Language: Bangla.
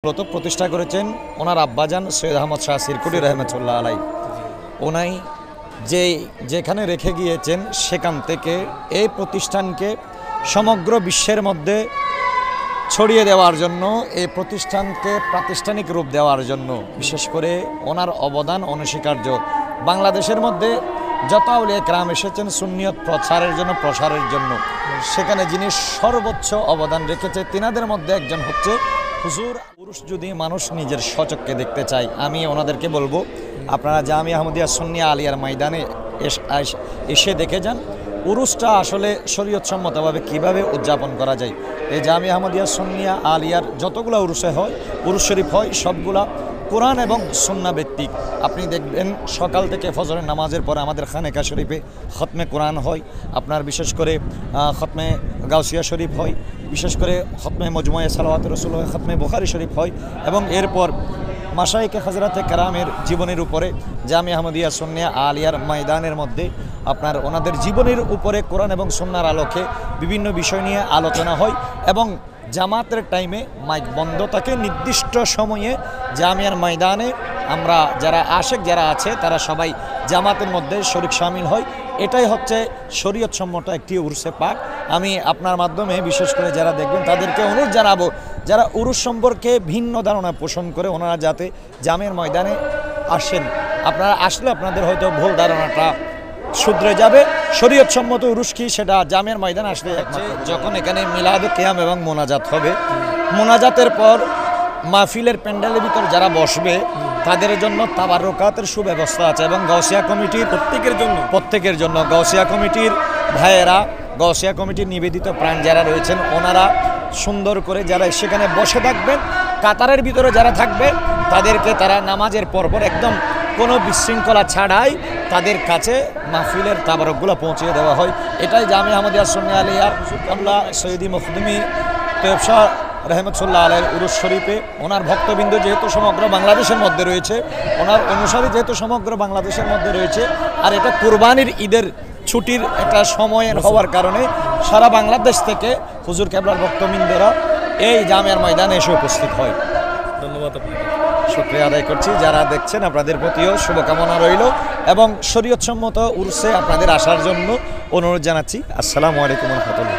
মূলত প্রতিষ্ঠা করেছেন ওনার আব্বাজান সৈয়দ আহমদ শাহ সিরকুটি রহমতুল্লাহ আলাই। ওনাই যেখানে রেখে গিয়েছেন সেখান থেকে এই প্রতিষ্ঠানকে সমগ্র বিশ্বের মধ্যে ছড়িয়ে দেওয়ার জন্য, এই প্রতিষ্ঠানকে প্রাতিষ্ঠানিক রূপ দেওয়ার জন্য বিশেষ করে ওনার অবদান অনস্বীকার্য। বাংলাদেশের মধ্যে যত আউলিয়া কেরাম এসেছেন সুন্নিয়ত প্রসারের জন্য, সেখানে যিনি সর্বোচ্চ অবদান রেখেছে তিনাদের মধ্যে একজন হচ্ছে হুজুর। পুরুষ যদি মানুষ নিজের স্বচক্ষে দেখতে চায়, আমি ওনাদেরকে বলবো আপনারা জামিয়া আহমদিয়া সুন্নিয়া আলিয়ার ময়দানে এসে দেখে যান উরুসটা আসলে শরীয়তসম্মতভাবে কীভাবে উদযাপন করা যায়। এই জামিয়া আহমদিয়া সুন্নিয়া আলিয়ার যতগুলো উরুসে হয়, উরুস শরীফ হয়, সবগুলা কোরআন এবং সুন্নাহ ভিত্তিক। আপনি দেখবেন সকাল থেকে ফজরের নামাজের পরে আমাদের খানেকা শরীফে খতমে কোরআন হয়, আপনার বিশেষ করে খতমে গাউসিয়া শরীফ হয়, বিশেষ করে খতমে মজমুয়ে সালাওয়াত রাসূল হয়, খতমে বুখারী শরীফ হয়, এবং এরপর মাশায়েখে হযরতে কেরামের জীবনের উপরে জামিয়া আহমদিয়া সুন্নিয়া আলিয়ার ময়দানের মধ্যে আপনার ওনাদের জীবনের উপরে কোরআন এবং সুন্নাহর আলোকে বিভিন্ন বিষয় নিয়ে আলোচনা হয়। এবং জামাতের টাইমে মাইক বন্ধ থাকে, নির্দিষ্ট সময়ে জামিয়ার ময়দানে আমরা যারা আশেক যারা আছে তারা সবাই জামাতের মধ্যে শরীক শামিল হয়। এটাই হচ্ছে শরীয়তসম্মত একটি উরুসে পাক। আমি আপনার মাধ্যমে বিশেষ করে যারা দেখবেন তাদেরকে অনুরোধ জানাবো, যারা উরুস সম্পর্কে ভিন্ন ধারণা পোষণ করে ওনারা যাতে জামিয়ার ময়দানে আসেন। আপনারা আসলে আপনাদের হয়তো ভুল ধারণাটা শুধরে যাবে। শরীয়তসম্মত উরুস কি সেটা জামিয়ার ময়দানে আসলে যখন এখানে মিলাদ কিয়াম এবং মোনাজাত হবে, মোনাজাতের পর মাহফিলের প্যান্ডেলের ভিতর যারা বসবে তাদের জন্য তাবারুকাতের সুব্যবস্থা আছে। এবং গাউসিয়া কমিটির প্রত্যেকের জন্য গাউসিয়া কমিটির ভাইয়েরা, গাউসিয়া কমিটির নিবেদিত প্রাণ যারা রয়েছেন ওনারা সুন্দর করে যারা সেখানে বসে থাকবেন, কাতারের ভিতরে যারা থাকবে তাদেরকে তারা নামাজের পরপর একদম কোনো বিশৃঙ্খলা ছাড়াই তাদের কাছে মাহফিলের তাবারকগুলো পৌঁছে দেওয়া হয়। এটাই জামিয়া আহমদিয়া সুন্নিয়া আলিয়ার কামলা সৈয়দি মুখদুমি তৈয়ব শাহ রহমতুল্লাহ আলাইহির উরুস শরীফে ওনার ভক্তবৃন্দ যেহেতু সমগ্র বাংলাদেশের মধ্যে রয়েছে, ওনার অনুসারী যেহেতু সমগ্র বাংলাদেশের মধ্যে রয়েছে, আর এটা কুরবানির ঈদের ছুটির একটা সময়ের হওয়ার কারণে সারা বাংলাদেশ থেকে হুজুর কেবলার ভক্তবৃন্দরা এই জামিয়ার ময়দানে এসে উপস্থিত হয়। ধন্যবাদ আপনাকে, শুকরিয়া আদায় করছি। যারা দেখছেন আপনাদের প্রতিও শুভকামনা রইল এবং শরীয়তসম্মত উরুসে আপনাদের আসার জন্য অনুরোধ জানাচ্ছি। আসসালামু আলাইকুম ওয়া রাহমাতুল্লাহ।